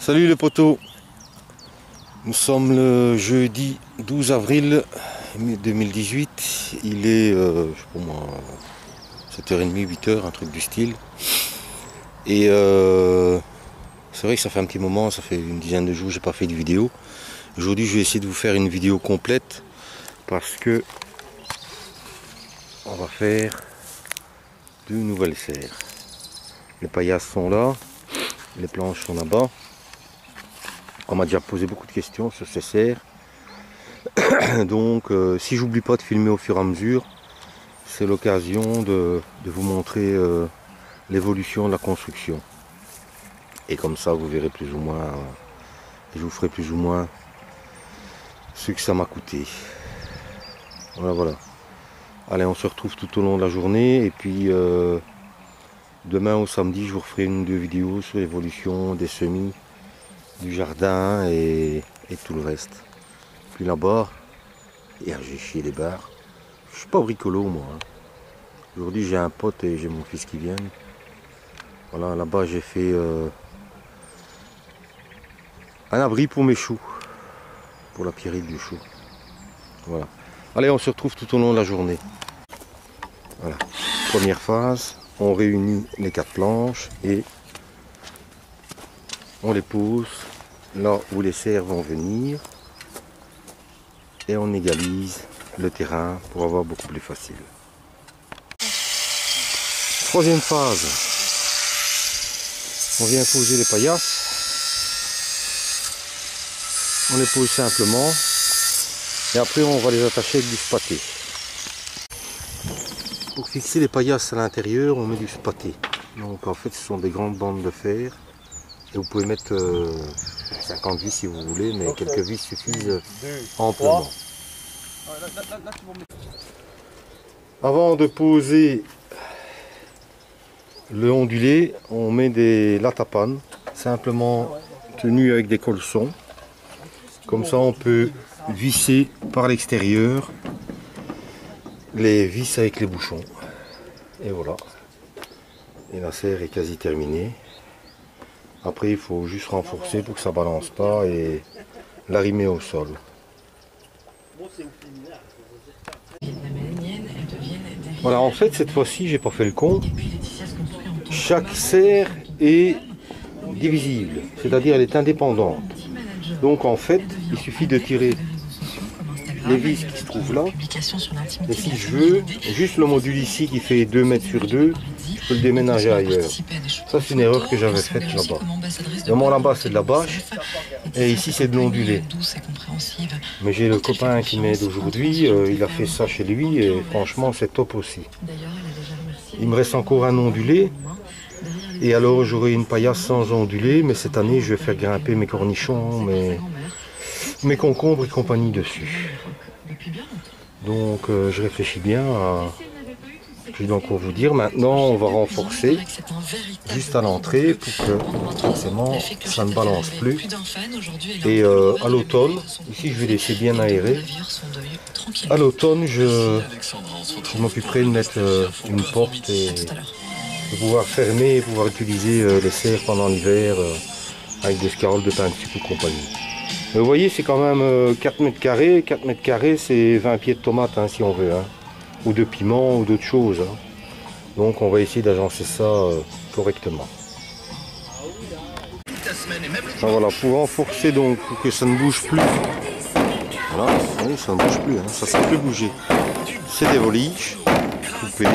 Salut les potos, nous sommes le jeudi 12 avril 2018, il est, je sais pas moi, 7h30, 8h, un truc du style. Et c'est vrai que ça fait un petit moment, ça fait une dizaine de jours que j'ai pas fait de vidéo. Aujourd'hui je vais essayer de vous faire une vidéo complète parce que on va faire deux nouvelles serres. Les paillasses sont là, les planches sont là-bas. On m'a déjà posé beaucoup de questions sur ces serres. Donc si j'oublie pas de filmer au fur et à mesure, c'est l'occasion de vous montrer l'évolution de la construction. Et comme ça vous verrez plus ou moins, je vous ferai plus ou moins ce que ça m'a coûté. Voilà. Allez, on se retrouve tout au long de la journée et puis demain au samedi je vous referai une ou deux vidéos sur l'évolution des semis, du jardin et tout le reste. Puis là-bas, hier j'ai chié les barres. Je suis pas bricolo moi. Aujourd'hui j'ai un pote et j'ai mon fils qui viennent. Voilà, là-bas j'ai fait un abri pour mes choux, pour la pierrite du chou. Voilà. Allez, on se retrouve tout au long de la journée. Voilà. Première phase, on réunit les 4 planches et on les pose là où les serres vont venir et on égalise le terrain pour avoir beaucoup plus facile. Troisième phase, on vient poser les paillasses. On les pose simplement et après on va les attacher avec du spaté. Pour fixer les paillasses à l'intérieur, on met du spaté. Donc en fait ce sont des grandes bandes de fer. Et vous pouvez mettre 50 vis si vous voulez, mais quelques vis suffisent amplement. Avant de poser le ondulé, on met des latapanes, simplement tenues avec des colsons. Comme ça on peut visser par l'extérieur les vis avec les bouchons. Et voilà. Et la serre est quasi terminée. Après il faut juste renforcer pour que ça ne balance pas et l'arrimer au sol. Voilà, en fait cette fois-ci j'ai pas fait le con. Chaque serre est divisible, c'est-à-dire elle est indépendante. Donc en fait il suffit de tirer les vis qui se trouvent là. Et si je veux, juste le module ici qui fait 2 mètres sur 2, je peux le déménager ailleurs. Ça c'est une erreur que j'avais faite là-bas. Vraiment là-bas c'est de la bâche et ici c'est de l'ondulé. Mais j'ai le copain qui m'aide aujourd'hui, il a fait ça chez lui et franchement c'est top aussi. Il me reste encore un ondulé et alors j'aurai une paillasse sans ondulé, mais cette année je vais faire grimper mes cornichons, mes concombres et compagnie dessus. Donc je réfléchis bien à... Je vais encore vous dire, maintenant on va renforcer juste à l'entrée pour que forcément ça ne balance plus. Et à l'automne, ici je vais laisser bien aérer. À l'automne je m'occuperai de mettre une porte et de pouvoir fermer et pouvoir utiliser les serres pendant l'hiver avec des scaroles de pain de sucre et compagnie. Mais vous voyez c'est quand même 4 mètres carrés, 4 mètres carrés c'est 20 pieds de tomates hein, si on veut. Hein. Ou de piment ou d'autres choses. Hein. Donc on va essayer d'agencer ça correctement. Voilà, pour renforcer donc pour que ça ne bouge plus. Voilà, oui, ça ne bouge plus, hein. Ça ne peut plus bouger. C'est des voliges coupés.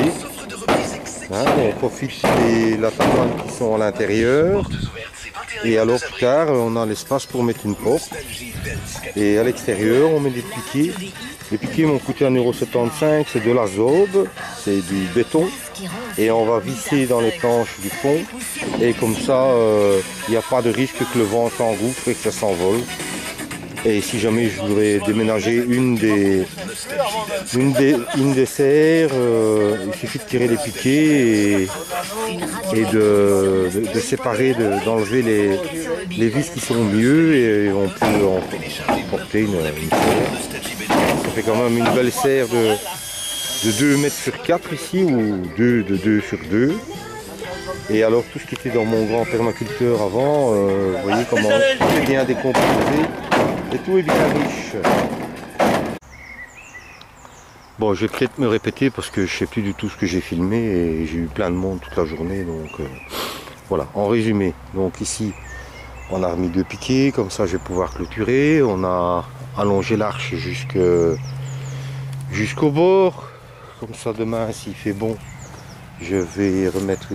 Hein, on profite des latapanes qui sont à l'intérieur. Et alors plus tard, on a l'espace pour mettre une porte. Et à l'extérieur, on met des piquets. Les piquets m'ont coûté 1,75 €, c'est de l'azobe, c'est du béton. Et on va visser dans les planches du fond. Et comme ça, il n'y a pas de risque que le vent s'engouffre et que ça s'envole. Et si jamais je voudrais déménager une des serres, il suffit de tirer les piquets et de séparer, d'enlever les vis qui sont au milieu et on peut porter une serre. Ça fait quand même une belle serre de 2 mètres sur 4 ici ou de 2 sur 2. Et alors tout ce qui était dans mon grand permaculteur avant, vous voyez comment tout est bien décomposé et tout est bien riche. Bon, je vais peut-être me répéter parce que je sais plus du tout ce que j'ai filmé et j'ai eu plein de monde toute la journée, donc voilà. En résumé, donc ici on a remis 2 piquets, comme ça je vais pouvoir clôturer. On a allongé l'arche jusqu'au bord, comme ça demain s'il fait bon, je vais remettre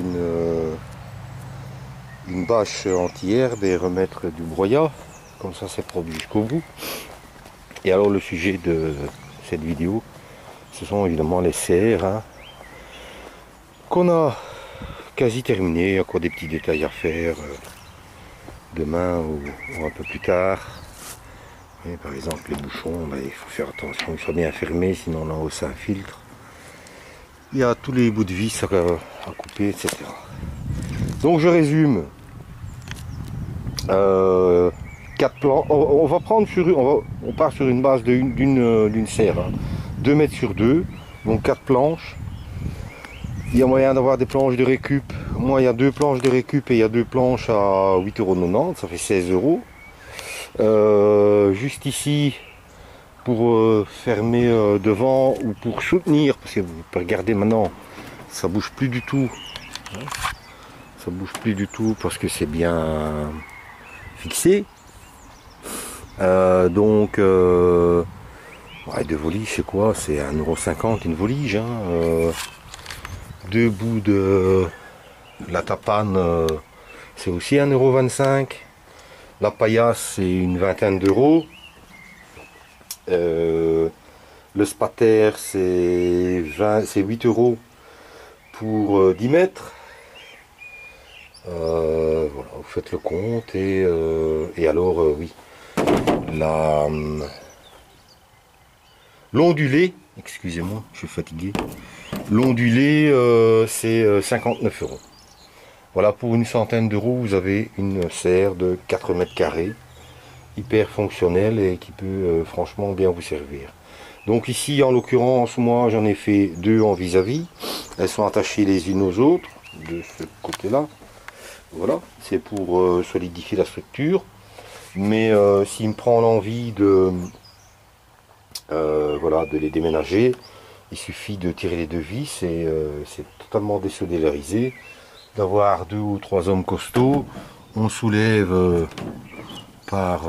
une bâche anti-herbe et remettre du broyat, comme ça c'est propre jusqu'au bout. Et alors le sujet de cette vidéo, ce sont évidemment les serres, hein, qu'on a quasi terminé. Il y a encore des petits détails à faire demain ou un peu plus tard. Et par exemple les bouchons, il faut faire attention qu'ils soient bien fermés, sinon là-haut ça infiltre. Il y a tous les bouts de vis à couper, etc. Donc je résume. 4 plans. On va prendre on part sur une base d'une serre, hein. 2 mètres sur 2, donc 4 planches. Il y a moyen d'avoir des planches de récup. Moi, il y a 2 planches de récup et il y a 2 planches à 8,90 €, ça fait 16 €. Juste ici, pour fermer devant ou pour soutenir, parce que vous pouvez regarder maintenant, ça bouge plus du tout. Ça bouge plus du tout parce que c'est bien fixé. Donc, ouais, 2 voliges, c'est quoi? C'est 1,50 € une volige. Hein. 2 bouts de la tapane, c'est aussi 1,25 €. La paillasse, c'est une vingtaine d'euros. Le spater, c'est 8 € pour 10 mètres. Voilà, vous faites le compte. Et alors, oui, l'ondulé, excusez-moi, je suis fatigué. L'ondulé, c'est 59 €. Voilà, pour une centaine d'euros, vous avez une serre de 4 mètres carrés, hyper fonctionnelle et qui peut franchement bien vous servir. Donc ici, en l'occurrence, moi j'en ai fait 2 en vis-à-vis. Elles sont attachées les unes aux autres, de ce côté-là. Voilà, c'est pour solidifier la structure. Mais s'il me prend l'envie voilà, de les déménager, il suffit de tirer les 2 vis et c'est totalement désolarisé. D'avoir 2 ou 3 hommes costauds, on soulève par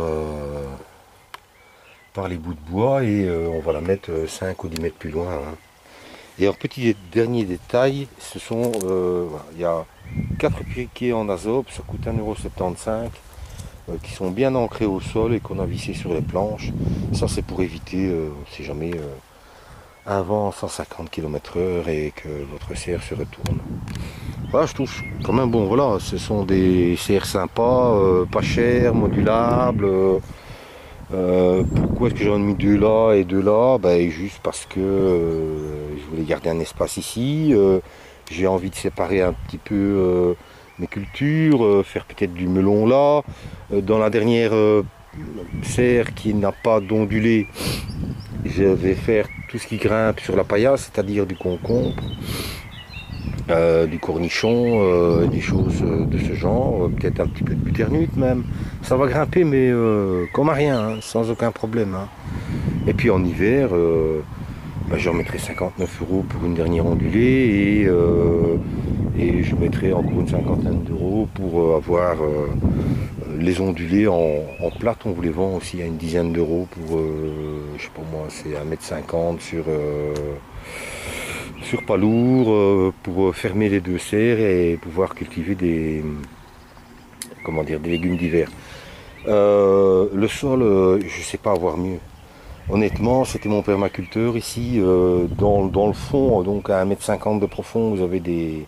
les bouts de bois et on va la mettre 5 ou 10 mètres plus loin. Hein. Et un petit dernier détail, ce sont, il y a 4 piquets en azote, ça coûte 1,75 €, qui sont bien ancrés au sol et qu'on a vissé sur les planches. Ça c'est pour éviter, si jamais un vent à 150 km/h et que votre serre se retourne. Voilà, je trouve quand même bon, voilà, ce sont des serres sympas, pas chères, modulables. Pourquoi est-ce que j'en ai mis 2 là et 2 là? Ben, juste parce que je voulais garder un espace ici. J'ai envie de séparer un petit peu mes cultures, faire peut-être du melon là. Dans la dernière serre qui n'a pas d'ondulé, je vais faire tout ce qui grimpe sur la paillasse, c'est-à-dire du concombre, du cornichon, des choses de ce genre, peut-être un petit peu de butternut même. Ça va grimper mais comme à rien, hein, sans aucun problème. Hein. Et puis en hiver, ben, j'en mettrai 59 € pour une dernière ondulée et je mettrai encore une cinquantaine d'euros pour avoir les ondulés en plate. On vous les vend aussi à une dizaine d'euros pour, je sais pas moi, c'est 1,50 m sur pas lourd, pour fermer les 2 serres et pouvoir cultiver des légumes d'hiver. Le sol, je sais pas avoir mieux. Honnêtement, c'était mon permaculteur ici, dans le fond, donc à 1,50 m de profond, vous avez des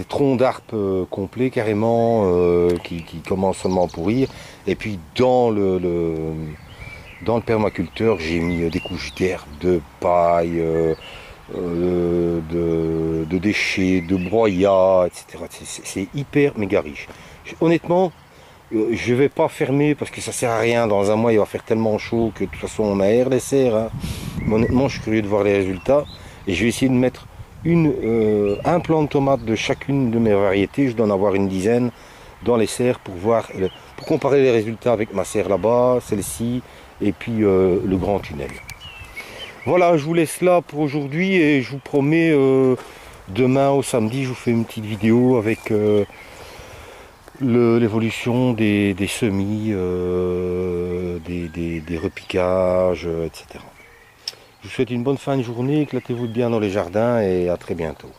troncs d'arbres complets carrément qui commencent seulement à pourrir. Et puis dans le permaculteur, j'ai mis des couches d'herbe, de paille, de déchets, de broyat, etc. C'est hyper méga riche. Honnêtement, je vais pas fermer parce que ça sert à rien. Dans un mois, il va faire tellement chaud que de toute façon on aère les serres. Hein. Mais honnêtement, je suis curieux de voir les résultats et je vais essayer de mettre un plant de tomates de chacune de mes variétés. Je dois en avoir une dizaine dans les serres pour pour comparer les résultats avec ma serre là-bas, celle-ci, et puis le grand tunnel. Voilà, je vous laisse là pour aujourd'hui et je vous promets demain au samedi, je vous fais une petite vidéo avec l'évolution des semis, des repiquages, etc. Je vous souhaite une bonne fin de journée, éclatez-vous bien dans les jardins et à très bientôt.